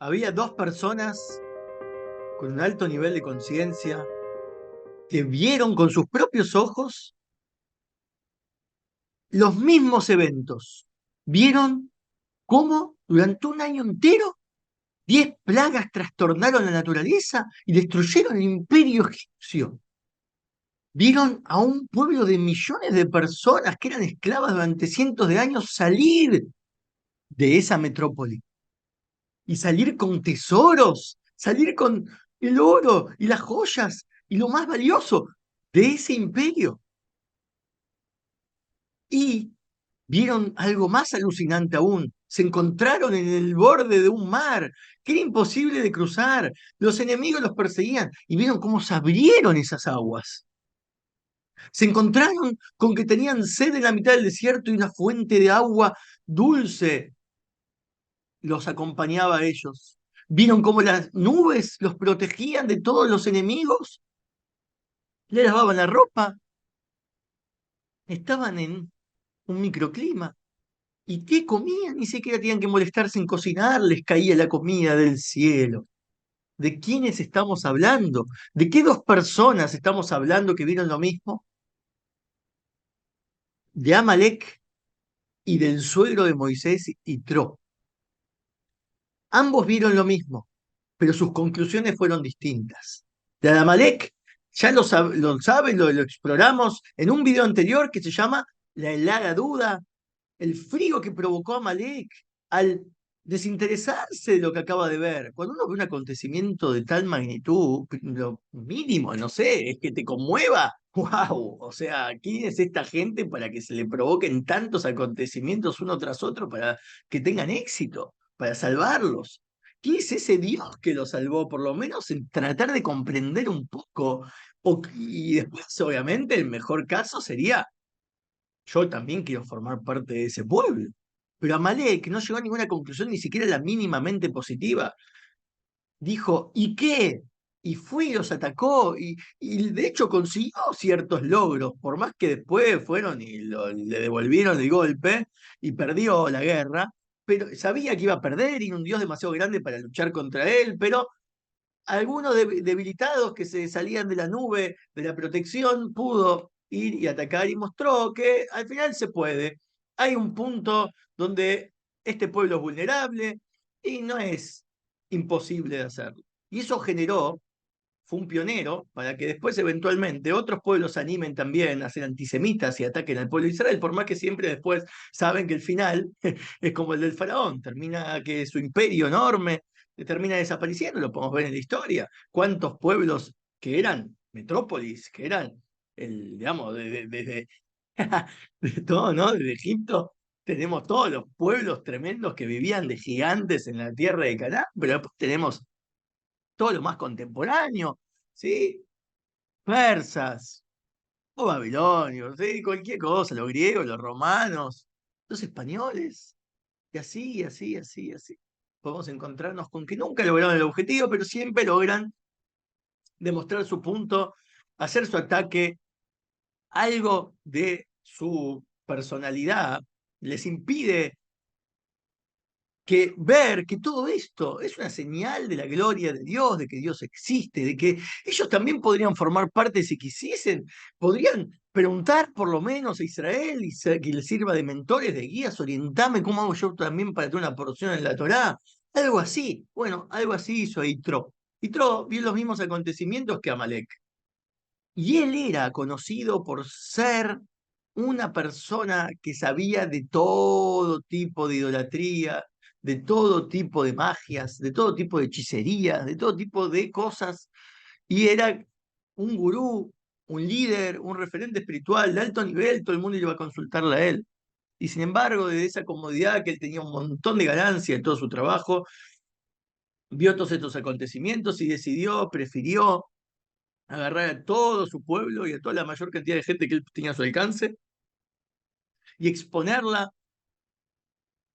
Había dos personas con un alto nivel de conciencia que vieron con sus propios ojos los mismos eventos. Vieron cómo durante un año entero 10 plagas trastornaron la naturaleza y destruyeron el imperio egipcio. Vieron a un pueblo de millones de personas que eran esclavas durante cientos de años salir de esa metrópoli y salir con tesoros, salir con el oro y las joyas y lo más valioso de ese imperio. Y vieron algo más alucinante aún. Se encontraron en el borde de un mar que era imposible de cruzar. Los enemigos los perseguían y vieron cómo se abrieron esas aguas. Se encontraron con que tenían sed en la mitad del desierto y una fuente de agua dulce los acompañaba a ellos. Vieron cómo las nubes los protegían de todos los enemigos, le lavaban la ropa, estaban en un microclima. ¿Y qué comían? Ni siquiera tenían que molestarse en cocinar, les caía la comida del cielo. ¿De quiénes estamos hablando? ¿De qué dos personas estamos hablando que vieron lo mismo? De Amalek y del suegro de Moisés, Yitro. Ambos vieron lo mismo, pero sus conclusiones fueron distintas. De Amalek, ya lo exploramos en un video anterior que se llama La helada duda, el frío que provocó Amalek al desinteresarse de lo que acaba de ver. Cuando uno ve un acontecimiento de tal magnitud, lo mínimo, no sé, es que te conmueva. ¡Wow! O sea, ¿quién es esta gente para que se le provoquen tantos acontecimientos uno tras otro para que tengan éxito, para salvarlos? ¿Quién es ese Dios que lo salvó? Por lo menos en tratar de comprender un poco. Y después, obviamente, el mejor caso sería yo también quiero formar parte de ese pueblo. Pero Amalek no llegó a ninguna conclusión, ni siquiera la mínimamente positiva. Dijo, ¿y qué? Y fue y los atacó, y de hecho consiguió ciertos logros, por más que después fueron y le devolvieron el golpe y perdió la guerra, pero sabía que iba a perder y era un dios demasiado grande para luchar contra él, pero algunos debilitados que se salían de la nube de la protección pudo ir y atacar y mostró que al final se puede. Hay un punto donde este pueblo es vulnerable y no es imposible de hacerlo. Y eso generó, fue un pionero para que después eventualmente otros pueblos se animen también a ser antisemitas y ataquen al pueblo de Israel, por más que siempre después saben que el final es como el del faraón, termina que su imperio enorme termina desapareciendo, lo podemos ver en la historia. ¿Cuántos pueblos que eran metrópolis, que eran, digamos, desde de todo, ¿no? Desde Egipto tenemos todos los pueblos tremendos que vivían de gigantes en la tierra de Canaán, pero después tenemos todo lo más contemporáneo, ¿sí? Persas, o babilonios, ¿sí? Cualquier cosa, los griegos, los romanos, los españoles, y así, y así, y así, y así. Podemos encontrarnos con que nunca lograron el objetivo, pero siempre logran demostrar su punto, hacer su ataque, algo de su personalidad les impide que ver que todo esto es una señal de la gloria de Dios, de que Dios existe, de que ellos también podrían formar parte si quisiesen, podrían preguntar por lo menos a Israel y que les sirva de mentores, de guías, orientame cómo hago yo también para tener una porción en la Torá, algo así. Bueno, algo así hizo Yitro. Yitro vio los mismos acontecimientos que Amalek. Y él era conocido por ser una persona que sabía de todo tipo de idolatría, de todo tipo de magias, de todo tipo de hechicerías, de todo tipo de cosas, y era un gurú, un líder, un referente espiritual de alto nivel, todo el mundo iba a consultarle a él. Y sin embargo, de esa comodidad que él tenía un montón de ganancia en todo su trabajo, vio todos estos acontecimientos y decidió, prefirió agarrar a todo su pueblo y a toda la mayor cantidad de gente que él tenía a su alcance y exponerla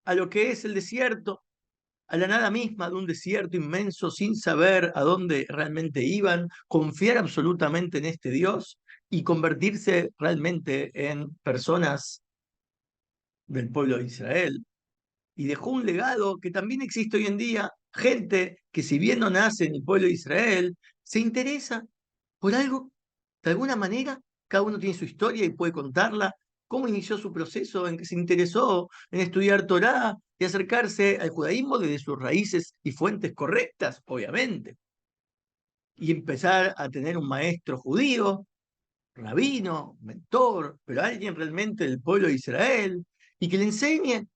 a lo que es el desierto, a la nada misma de un desierto inmenso sin saber a dónde realmente iban, confiar absolutamente en este Dios y convertirse realmente en personas del pueblo de Israel. y dejó un legado que también existe hoy en día, gente que si bien no nace en el pueblo de Israel, se interesa por algo, de alguna manera, cada uno tiene su historia y puede contarla, cómo inició su proceso, en que se interesó en estudiar Torá y acercarse al judaísmo desde sus raíces y fuentes correctas, obviamente, y empezar a tener un maestro judío, rabino, mentor, pero alguien realmente del pueblo de Israel, y que le enseñe.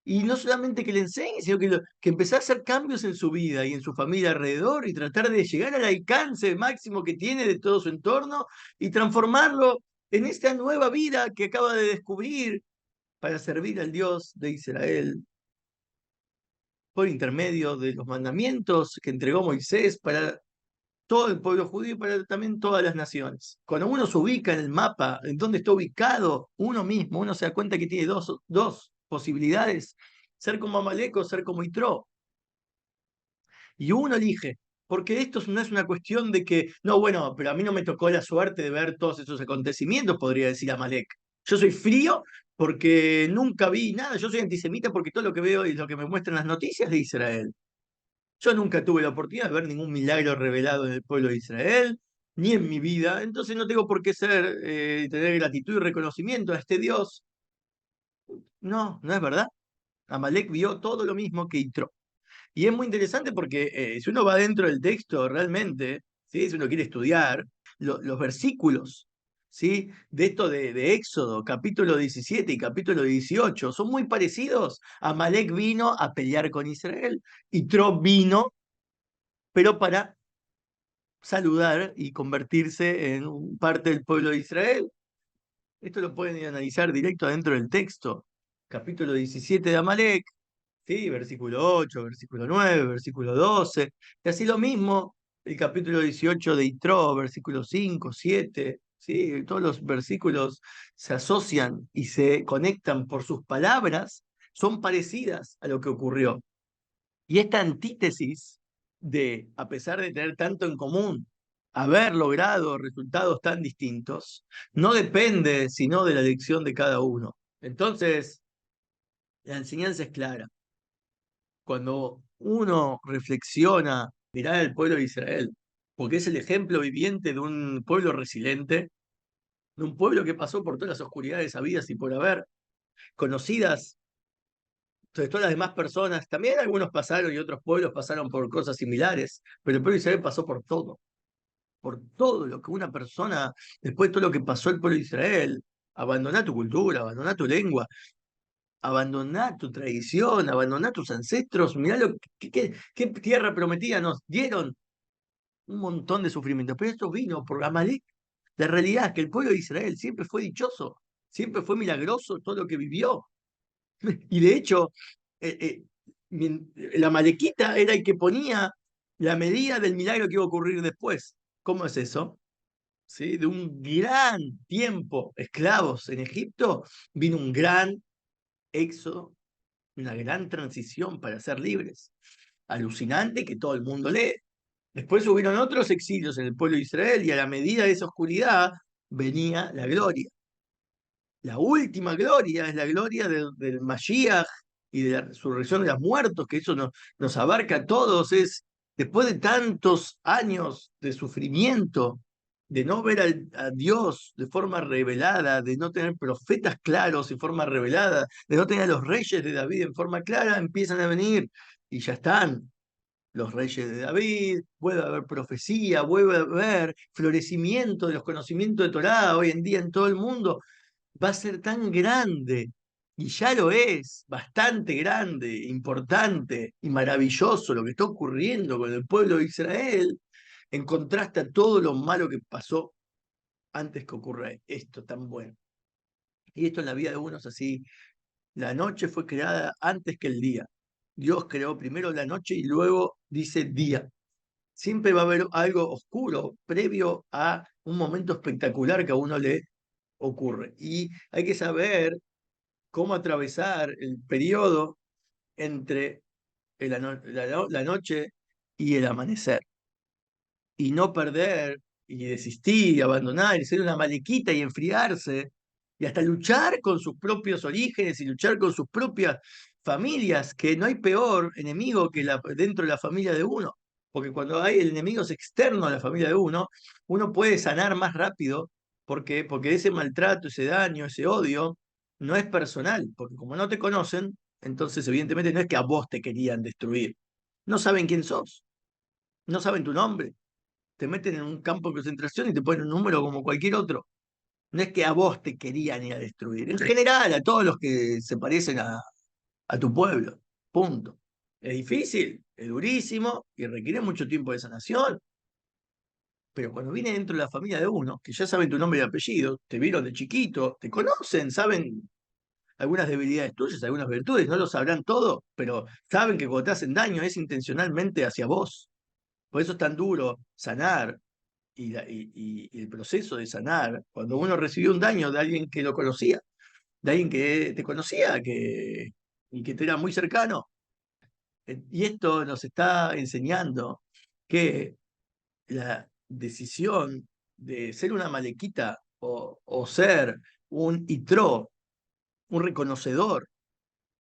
Y no solamente que le enseñe, sino que empezar a hacer cambios en su vida y en su familia alrededor y tratar de llegar al alcance máximo que tiene de todo su entorno y transformarlo en esta nueva vida que acaba de descubrir para servir al Dios de Israel por intermedio de los mandamientos que entregó Moisés para todo el pueblo judío y para también todas las naciones. Cuando uno se ubica en el mapa, en donde está ubicado uno mismo, uno se da cuenta que tiene dos posibilidades, ser como Amalek o ser como Yitro. Y uno elige, porque esto no es una cuestión de que, no, bueno, pero a mí no me tocó la suerte de ver todos esos acontecimientos, podría decir Amalek. Yo soy frío porque nunca vi nada, yo soy antisemita porque todo lo que veo y lo que me muestran las noticias de Israel. Yo nunca tuve la oportunidad de ver ningún milagro revelado en el pueblo de Israel, ni en mi vida, entonces no tengo por qué tener gratitud y reconocimiento a este Dios. No, no es verdad. Amalek vio todo lo mismo que Yitro. Y es muy interesante porque si uno va dentro del texto realmente, ¿sí? Si uno quiere estudiar los versículos, ¿sí? De esto de Éxodo, capítulo 17 y capítulo 18, son muy parecidos. Amalek vino a pelear con Israel y Tro vino, pero para saludar y convertirse en parte del pueblo de Israel. Esto lo pueden analizar directo adentro del texto. Capítulo 17 de Amalek, ¿sí? Versículo 8, versículo 9, versículo 12. Y así lo mismo, el capítulo 18 de Yitro, versículo 5, 7. ¿Sí? Todos los versículos se asocian y se conectan por sus palabras, son parecidas a lo que ocurrió. Y esta antítesis de, a pesar de tener tanto en común, haber logrado resultados tan distintos, no depende sino de la elección de cada uno. Entonces, la enseñanza es clara. Cuando uno reflexiona, mirar al pueblo de Israel, porque es el ejemplo viviente de un pueblo resiliente, de un pueblo que pasó por todas las oscuridades habidas y por haber, conocidas entonces, todas las demás personas, también algunos pasaron y otros pueblos pasaron por cosas similares, pero el pueblo de Israel pasó por todo lo que una persona, después de todo lo que pasó el pueblo de Israel, abandoná tu cultura, abandoná tu lengua, abandoná tu tradición, abandoná tus ancestros, mirá qué tierra prometida nos dieron, un montón de sufrimiento, pero esto vino por Amalek. La realidad es que el pueblo de Israel siempre fue dichoso, siempre fue milagroso todo lo que vivió. Y de hecho, eh, eh, la malequita era el que ponía la medida del milagro que iba a ocurrir después. ¿Cómo es eso? ¿Sí? De un gran tiempo esclavos en Egipto, vino un gran éxodo, una gran transición para ser libres. Alucinante que todo el mundo lee. Después hubieron otros exilios en el pueblo de Israel y a la medida de esa oscuridad venía la gloria. La última gloria es la gloria del Mashiach y de la resurrección de los muertos, que eso nos abarca a todos, es después de tantos años de sufrimiento, de no ver a Dios de forma revelada, de no tener profetas claros en forma revelada, de no tener a los reyes de David en forma clara, empiezan a venir y ya están los reyes de David, vuelve a haber profecía, vuelve a haber florecimiento de los conocimientos de Torá hoy en día en todo el mundo, va a ser tan grande, y ya lo es, bastante grande, importante y maravilloso lo que está ocurriendo con el pueblo de Israel, en contraste a todo lo malo que pasó antes que ocurra esto tan bueno. Y esto en la vida de uno es así. La noche fue creada antes que el día. Dios creó primero la noche y luego dice día. Siempre va a haber algo oscuro previo a un momento espectacular que a uno le ocurre. Y hay que saber cómo atravesar el periodo entre la noche y el amanecer. Y no perder, y desistir, y abandonar, y ser una malequita y enfriarse, y hasta luchar con sus propios orígenes y luchar con sus propias familias que no hay peor enemigo que dentro de la familia de uno, porque cuando hay el enemigo es externo a la familia de uno, uno puede sanar más rápido, porque ese maltrato, ese daño, ese odio no es personal, porque como no te conocen, entonces evidentemente no es que a vos te querían destruir, no saben quién sos, no saben tu nombre, te meten en un campo de concentración y te ponen un número como cualquier otro. No es que a vos te querían ir a destruir, en general a todos los que se parecen a tu pueblo. Punto. Es difícil, es durísimo y requiere mucho tiempo de sanación. Pero cuando viene dentro de la familia de uno, que ya saben tu nombre y apellido, te vieron de chiquito, te conocen, saben algunas debilidades tuyas, algunas virtudes, no lo sabrán todo, pero saben que cuando te hacen daño es intencionalmente hacia vos. Por eso es tan duro sanar y el proceso de sanar, cuando uno recibió un daño de alguien que lo conocía, de alguien que te conocía y que te era muy cercano. Y esto nos está enseñando que la decisión de ser una malequita o ser un itro, un reconocedor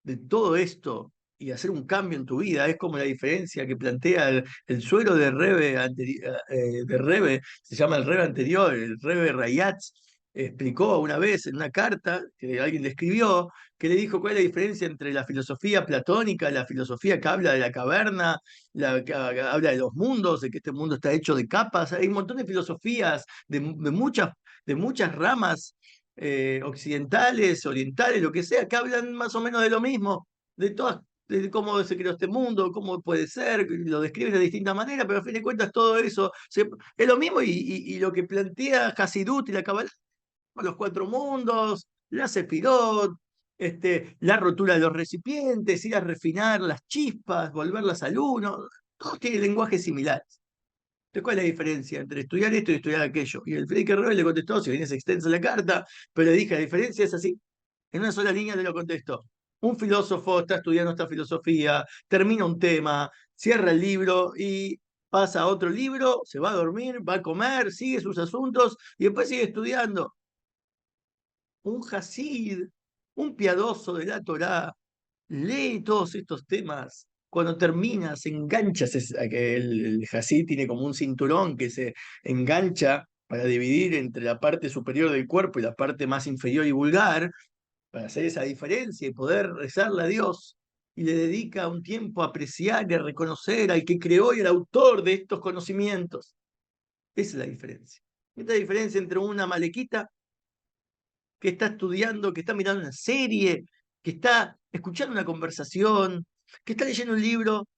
de todo esto y hacer un cambio en tu vida es como la diferencia que plantea el suero de Rebe, de Rebe, se llama el Rebe anterior, el Rebe Rayatz, explicó una vez en una carta que alguien le escribió, que le dijo cuál es la diferencia entre la filosofía platónica, la filosofía que habla de la caverna, la que habla de los mundos, de que este mundo está hecho de capas. Hay un montón de filosofías de muchas ramas occidentales, orientales, lo que sea, que hablan más o menos de lo mismo, de todas, de cómo se creó este mundo, cómo puede ser, lo describen de distintas maneras, pero a fin de cuentas todo eso es lo mismo y lo que plantea Hasidut y la Kabbalah, los cuatro mundos, la Sefirot, la rotura de los recipientes, ir a refinar las chispas, volverlas al uno, todos tienen lenguajes similares. Entonces, ¿cuál es la diferencia entre estudiar esto y estudiar aquello? Y el Frei Rebel le contestó, si bien es extensa la carta, pero le dije, la diferencia es así. En una sola línea te lo contestó. Un filósofo está estudiando esta filosofía, termina un tema, cierra el libro y pasa a otro libro, se va a dormir, va a comer, sigue sus asuntos y después sigue estudiando. Un Hasid, un piadoso de la Torá, lee todos estos temas. Cuando termina, se engancha, el Hasid tiene como un cinturón que se engancha para dividir entre la parte superior del cuerpo y la parte más inferior y vulgar, para hacer esa diferencia y poder rezarle a Dios. Y le dedica un tiempo a apreciar y a reconocer al que creó y el autor de estos conocimientos. Esa es la diferencia. Esta es la diferencia entre una malequita que está estudiando, que está mirando una serie, que está escuchando una conversación, que está leyendo un libro,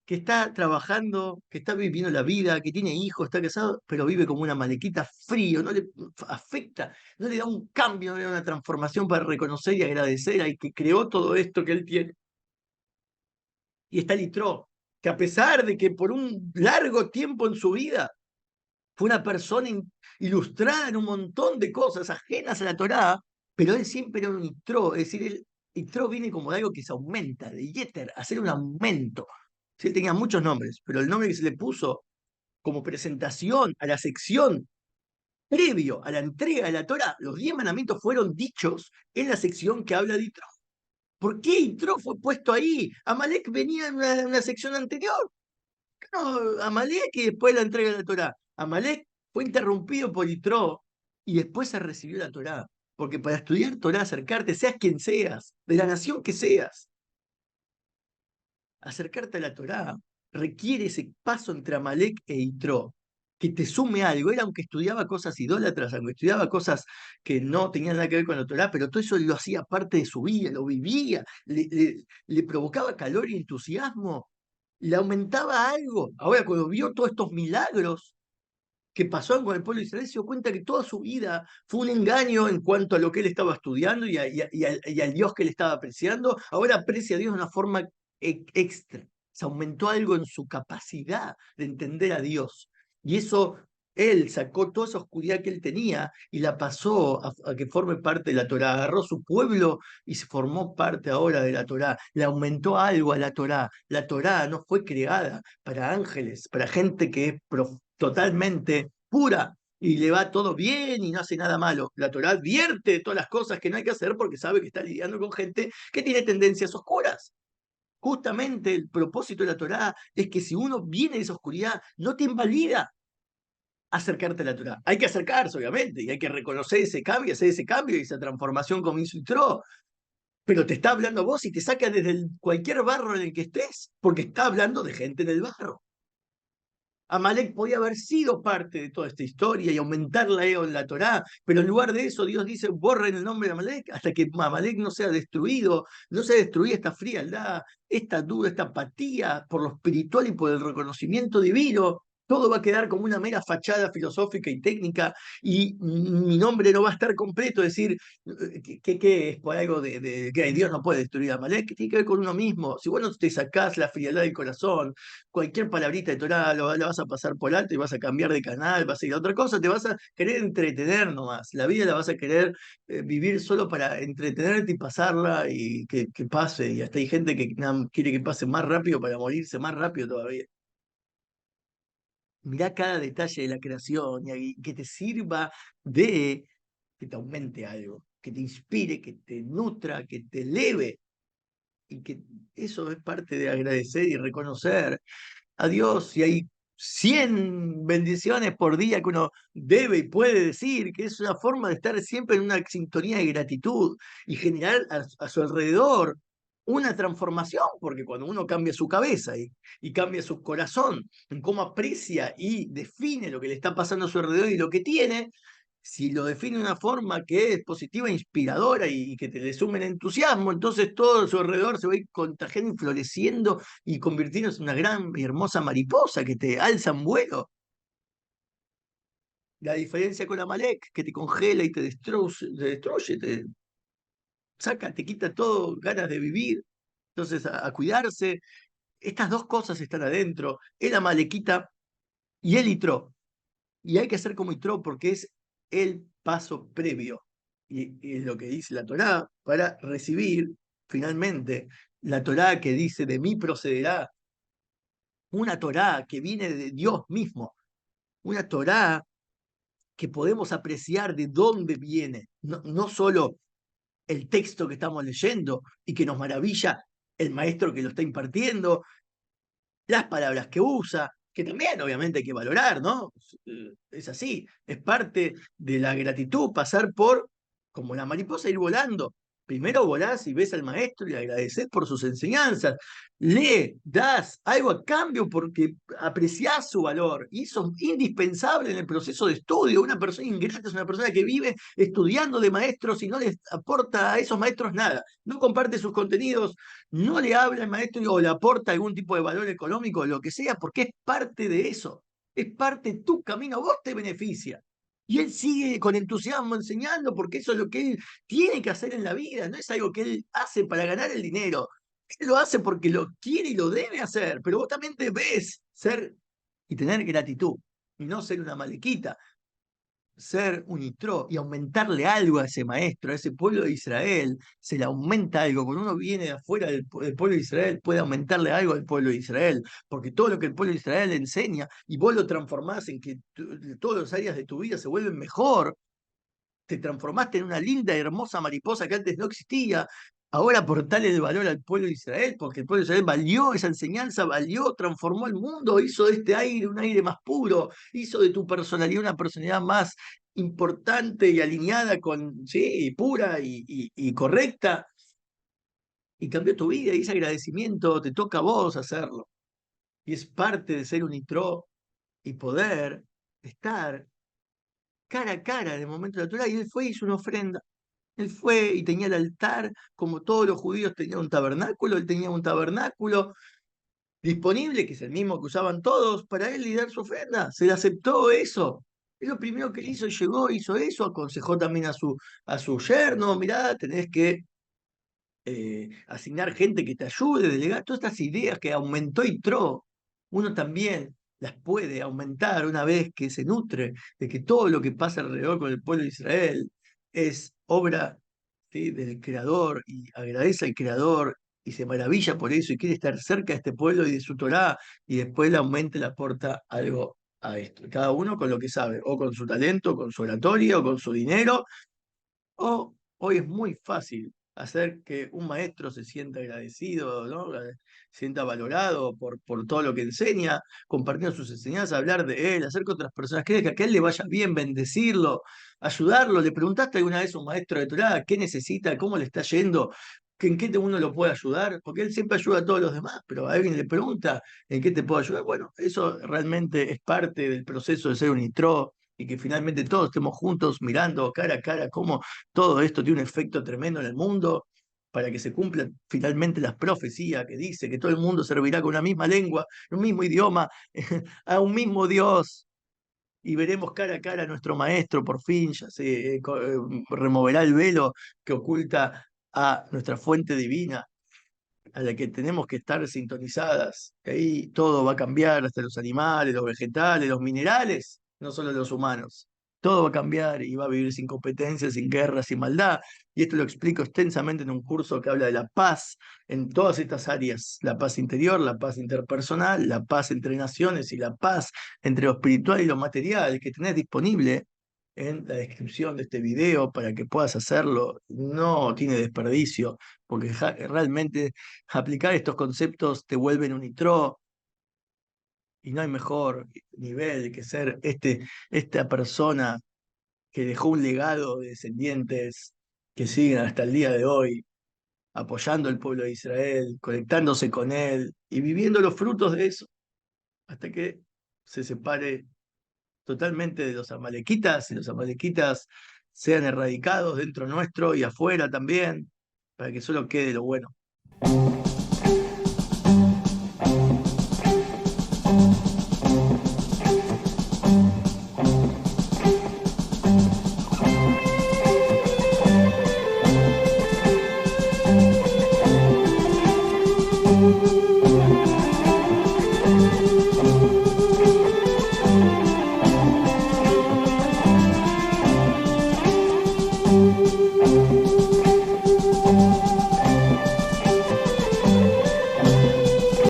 que está trabajando, que está viviendo la vida, que tiene hijos, está casado, pero vive como una malequita frío, no le afecta, no le da un cambio, no le da una transformación para reconocer y agradecer al que creó todo esto que él tiene. Y está Litro, que a pesar de que por un largo tiempo en su vida fue una persona ilustrada en un montón de cosas ajenas a la Torá, pero él siempre era un Yitro, es decir, el Yitro viene como de algo que se aumenta, de Yeter, hacer un aumento. Sí, él tenía muchos nombres, pero el nombre que se le puso como presentación a la sección previo a la entrega de la Torá, los 10 mandamientos fueron dichos en la sección que habla de Yitro. ¿Por qué Yitro fue puesto ahí? Amalek venía en una sección anterior. No, Amalek y después la entrega de la Torá. Amalek fue interrumpido por Yitro y después se recibió la Torá. Porque para estudiar Torá, acercarte, seas quien seas, de la nación que seas, acercarte a la Torá requiere ese paso entre Amalek e Yitro, que te sume algo. Él, aunque estudiaba cosas idólatras, aunque estudiaba cosas que no tenían nada que ver con la Torá, pero todo eso lo hacía parte de su vida, lo vivía, le provocaba calor y entusiasmo, le aumentaba algo. Ahora, cuando vio todos estos milagros que pasaron con el pueblo de Israel, se dio cuenta que toda su vida fue un engaño en cuanto a lo que él estaba estudiando y al Dios que él estaba apreciando. Ahora aprecia a Dios de una forma extra. Se aumentó algo en su capacidad de entender a Dios. Y eso, él sacó toda esa oscuridad que él tenía y la pasó a que forme parte de la Torá. Agarró su pueblo y se formó parte ahora de la Torá. Le aumentó algo a la Torá. La Torá no fue creada para ángeles, para gente que es totalmente pura. y le va todo bien y no hace nada malo. La Torá advierte de todas las cosas que no hay que hacer porque sabe que está lidiando con gente que tiene tendencias oscuras. Justamente el propósito de la Torá es que si uno viene de esa oscuridad, no te invalida acercarte a la Torá. Hay que acercarse, obviamente, y hay que reconocer ese cambio, hacer ese cambio y esa transformación como hizo Yitro, pero te está hablando a vos y te saca desde cualquier barro en el que estés, porque está hablando de gente en el barro. Amalek podía haber sido parte de toda esta historia y aumentar la en la Torá, pero en lugar de eso Dios dice, borren el nombre de Amalek hasta que Amalek no sea destruido, no sea destruida esta frialdad, esta duda, esta apatía por lo espiritual y por el reconocimiento divino. Todo va a quedar como una mera fachada filosófica y técnica y mi nombre no va a estar completo. Es decir, ¿qué es por algo de que Dios no puede destruir a Amalek? Tiene que ver con uno mismo. Si vos no te sacás la frialdad del corazón, cualquier palabrita de Torah la vas a pasar por alto y vas a cambiar de canal, vas a ir a otra cosa, te vas a querer entretener nomás. La vida la vas a querer vivir solo para entretenerte y pasarla y que pase. Y hasta hay gente que quiere que pase más rápido para morirse más rápido todavía. Mirá cada detalle de la creación y que te sirva de que te aumente algo, que te inspire, que te nutra, que te eleve. Y que eso es parte de agradecer y reconocer a Dios y hay 100 bendiciones por día que uno debe y puede decir, que es una forma de estar siempre en una sintonía de gratitud y generar a su alrededor una transformación, porque cuando uno cambia su cabeza y cambia su corazón en cómo aprecia y define lo que le está pasando a su alrededor y lo que tiene, si lo define de una forma que es positiva, inspiradora y que te le sume el entusiasmo, entonces todo a su alrededor se va a ir contagiando y floreciendo y convirtiéndose en una gran y hermosa mariposa que te alza en vuelo. La diferencia con Amalek, que te congela y te destruye, te saca, te quita todo, ganas de vivir. Entonces, a cuidarse. Estas dos cosas están adentro, el Amalequita y el Itro. Y hay que hacer como Itro porque es el paso previo. Y es lo que dice la Torá para recibir finalmente la Torá que dice de mí procederá, una Torá que viene de Dios mismo, una Torá que podemos apreciar de dónde viene, no solo el texto que estamos leyendo y que nos maravilla el maestro que lo está impartiendo, las palabras que usa, que también obviamente hay que valorar, ¿no? Es así, es parte de la gratitud pasar por, como la mariposa, ir volando. Primero volás y ves al maestro y le agradeces por sus enseñanzas. Le das algo a cambio porque apreciás su valor. Y eso es indispensable en el proceso de estudio. Una persona ingrata es una persona que vive estudiando de maestros y no les aporta a esos maestros nada. No comparte sus contenidos, no le habla al maestro o le aporta algún tipo de valor económico o lo que sea, porque es parte de eso. Es parte de tu camino, vos te beneficia. Y él sigue con entusiasmo enseñando porque eso es lo que él tiene que hacer en la vida, no es algo que él hace para ganar el dinero. Él lo hace porque lo quiere y lo debe hacer, pero vos también debes ser y tener gratitud y no ser una malequita, ser un Yitro y aumentarle algo a ese maestro, a ese pueblo de Israel, se le aumenta algo. Cuando uno viene de afuera del pueblo de Israel, puede aumentarle algo al pueblo de Israel, porque todo lo que el pueblo de Israel le enseña y vos lo transformás en que todas las áreas de tu vida se vuelven mejor, te transformaste en una linda y hermosa mariposa que antes no existía. Ahora aportale el valor al pueblo de Israel, porque el pueblo de Israel valió esa enseñanza, valió, transformó el mundo, hizo de este aire un aire más puro, hizo de tu personalidad una personalidad más importante y alineada con, sí, pura y correcta, y cambió tu vida, y ese agradecimiento te toca a vos hacerlo. Y es parte de ser un Nitro y poder estar cara a cara en el momento de la Torah, y él fue y hizo una ofrenda. Él fue y tenía el altar, como todos los judíos tenían un tabernáculo, él tenía un tabernáculo disponible, que es el mismo que usaban todos, para él y dar su ofrenda. Se le aceptó eso. Es lo primero que él hizo, llegó, hizo eso, aconsejó también a su yerno, mirá, tenés que asignar gente que te ayude, delegar, todas estas ideas que aumentó y Yitro, uno también las puede aumentar una vez que se nutre de que todo lo que pasa alrededor con el pueblo de Israel es obra, ¿sí?, del Creador y agradece al Creador y se maravilla por eso y quiere estar cerca de este pueblo y de su Torá y después le aumenta y le aporta algo a esto, cada uno con lo que sabe, o con su talento, con su oratoria, o con su dinero, o hoy es muy fácil hacer que un maestro se sienta agradecido, ¿no? Se sienta valorado por todo lo que enseña, compartiendo sus enseñanzas, hablar de él, hacer que otras personas crean que a él le vaya bien, bendecirlo, ayudarlo. ¿Le preguntaste alguna vez a un maestro de Torá qué necesita, cómo le está yendo? ¿Que ¿En qué uno lo puede ayudar? Porque él siempre ayuda a todos los demás, pero a alguien le pregunta ¿en qué te puedo ayudar? Bueno, eso realmente es parte del proceso de ser un ITRO y que finalmente todos estemos juntos mirando cara a cara cómo todo esto tiene un efecto tremendo en el mundo para que se cumplan finalmente las profecías que dice que todo el mundo servirá con una misma lengua, un mismo idioma, a un mismo Dios. Y veremos cara a cara a nuestro maestro, por fin, ya se removerá el velo que oculta a nuestra fuente divina, a la que tenemos que estar sintonizadas. Que ahí todo va a cambiar, hasta los animales, los vegetales, los minerales, no solo los humanos. Todo va a cambiar y va a vivir sin competencia, sin guerra, sin maldad. Y esto lo explico extensamente en un curso que habla de la paz en todas estas áreas. La paz interior, la paz interpersonal, la paz entre naciones y la paz entre lo espiritual y lo material, que tenés disponible en la descripción de este video para que puedas hacerlo. No tiene desperdicio, porque realmente aplicar estos conceptos te vuelven un nitro y no hay mejor nivel que ser esta persona que dejó un legado de descendientes que siguen hasta el día de hoy, apoyando al pueblo de Israel, conectándose con él y viviendo los frutos de eso, hasta que se separe totalmente de los amalequitas y los amalequitas sean erradicados dentro nuestro y afuera también, para que solo quede lo bueno.